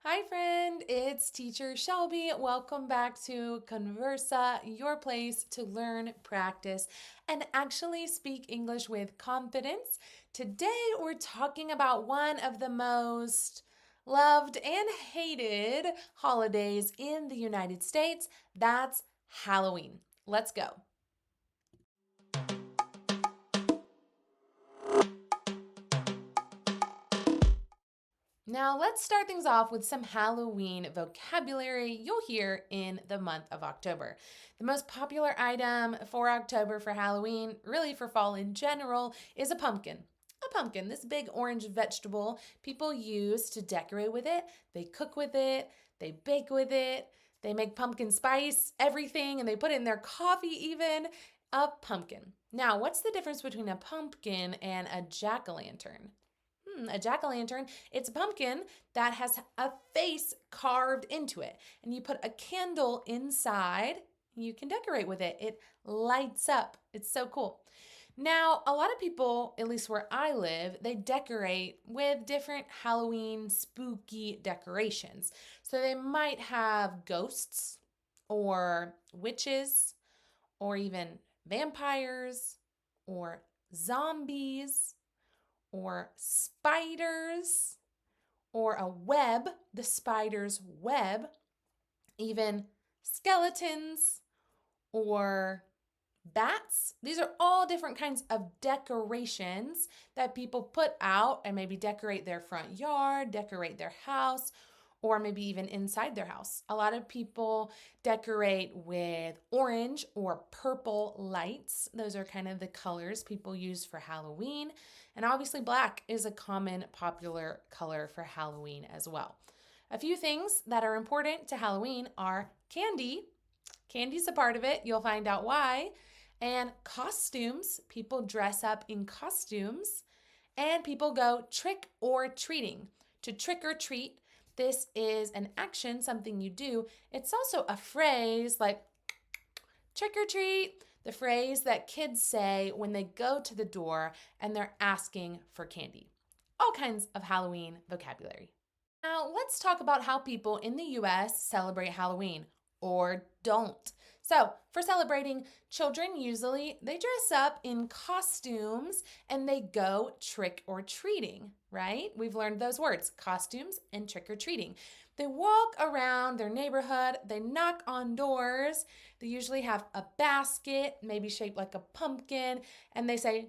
Hi, friend. It's teacher Shelby. Welcome back to Conversa, your place to learn, practice, and actually speak English with confidence. Today, we're talking about one of the most loved and hated holidays in the United States. That's Halloween. Let's go. Now, let's start things off with some Halloween vocabulary you'll hear in the month of October. The most popular item for October for Halloween, really for fall in general, is a pumpkin. A pumpkin, this big orange vegetable people use to decorate with it. They cook with it, they bake with it, they make pumpkin spice, everything, and they put it in their coffee even. A pumpkin. Now, what's the difference between a pumpkin and a jack o' lantern? A jack o' lantern, it's a pumpkin that has a face carved into it. And you put a candle inside, you can decorate with it. It lights up. It's so cool. Now, a lot of people, at least where I live, they decorate with different Halloween spooky decorations. So they might have ghosts or witches or even vampires or zombies or spiders or a web, the spider's web, even skeletons or bats. These are all different kinds of decorations that people put out and maybe decorate their front yard, decorate their house, or maybe even inside their house. A lot of people decorate with orange or purple lights. Those are kind of the colors people use for Halloween. And obviously, black is a common popular color for Halloween as well. A few things that are important to Halloween are candy. Candy's a part of it. You'll find out why. And costumes. People dress up in costumes. And people go trick or treating. To trick or treat, this is an action, something you do. It's also a phrase like trick or treat, the phrase that kids say when they go to the door and they're asking for candy. All kinds of Halloween vocabulary. Now, let's talk about how people in the US celebrate Halloween or don't. So, for celebrating, children usually they dress up in costumes and they go trick or treating, right? We've learned those words, costumes and trick or treating. They walk around their neighborhood, they knock on doors. They usually have a basket, maybe shaped like a pumpkin, and they say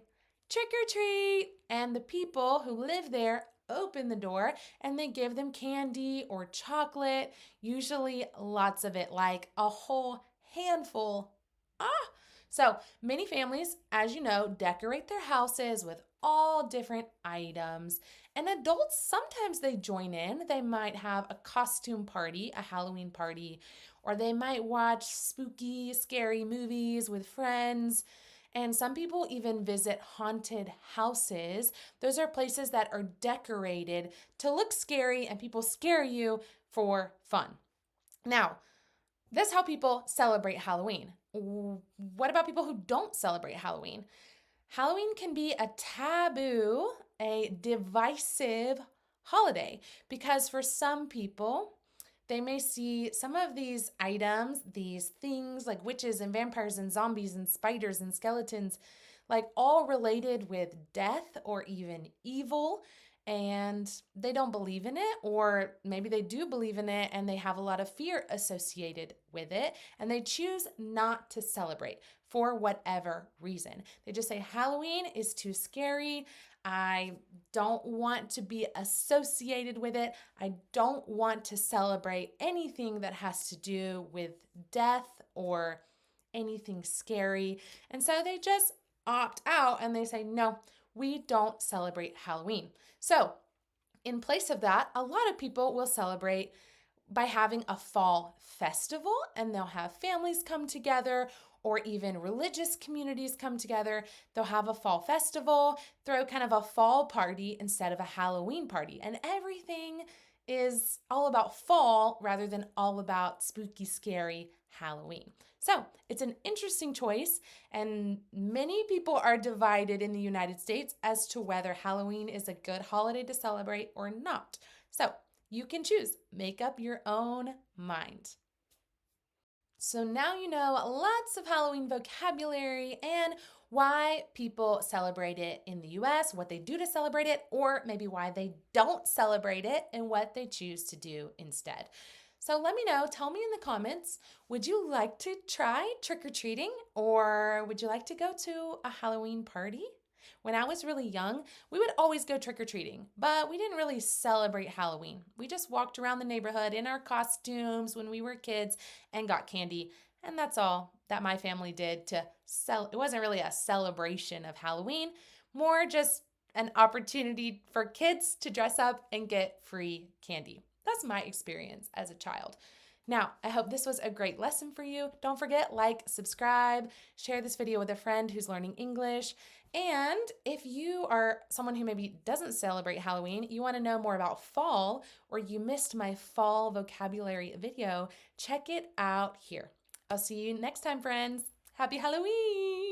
trick or treat. And the people who live there open the door and they give them candy or chocolate, usually lots of it, like a whole handful. Ah! So many families, as you know, decorate their houses with all different items. And adults, sometimes they join in. They might have a costume party, a Halloween party, or they might watch spooky, scary movies with friends. And some people even visit haunted houses. Those are places that are decorated to look scary and people scare you for fun. Now, that's how people celebrate Halloween. What about people who don't celebrate Halloween? Halloween can be a taboo, a divisive holiday because for some people, they may see some of these items, these things like witches and vampires and zombies and spiders and skeletons, like all related with death or even evil. And they don't believe in it, or maybe they do believe in it and they have a lot of fear associated with it, and they choose not to celebrate for whatever reason. They just say, Halloween is too scary. I don't want to be associated with it. I don't want to celebrate anything that has to do with death or anything scary. And so they just opt out and they say, no, we don't celebrate Halloween. So, in place of that, a lot of people will celebrate by having a fall festival, and they'll have families come together or even religious communities come together. They'll have a fall festival, throw kind of a fall party instead of a Halloween party. And everything is all about fall rather than all about spooky, scary Halloween. So it's an interesting choice, and many people are divided in the United States as to whether Halloween is a good holiday to celebrate or not. So You can choose. Make up your own mind. So now you know lots of Halloween vocabulary and why people celebrate it in the US, what they do to celebrate it, or maybe why they don't celebrate it and what they choose to do instead. So let me know, tell me in the comments, would you like to try trick-or-treating or would you like to go to a Halloween party? When I was really young, we would always go trick-or-treating, but we didn't really celebrate Halloween. We just walked around the neighborhood in our costumes when we were kids and got candy. And that's all that my family did to sell. It wasn't really a celebration of Halloween, more just an opportunity for kids to dress up and get free candy. That's my experience as a child. Now, I hope this was a great lesson for you. Don't forget, like, subscribe, share this video with a friend who's learning English. And if you are someone who maybe doesn't celebrate Halloween, you want to know more about fall, or you missed my fall vocabulary video, check it out here. I'll see you next time, friends. Happy Halloween!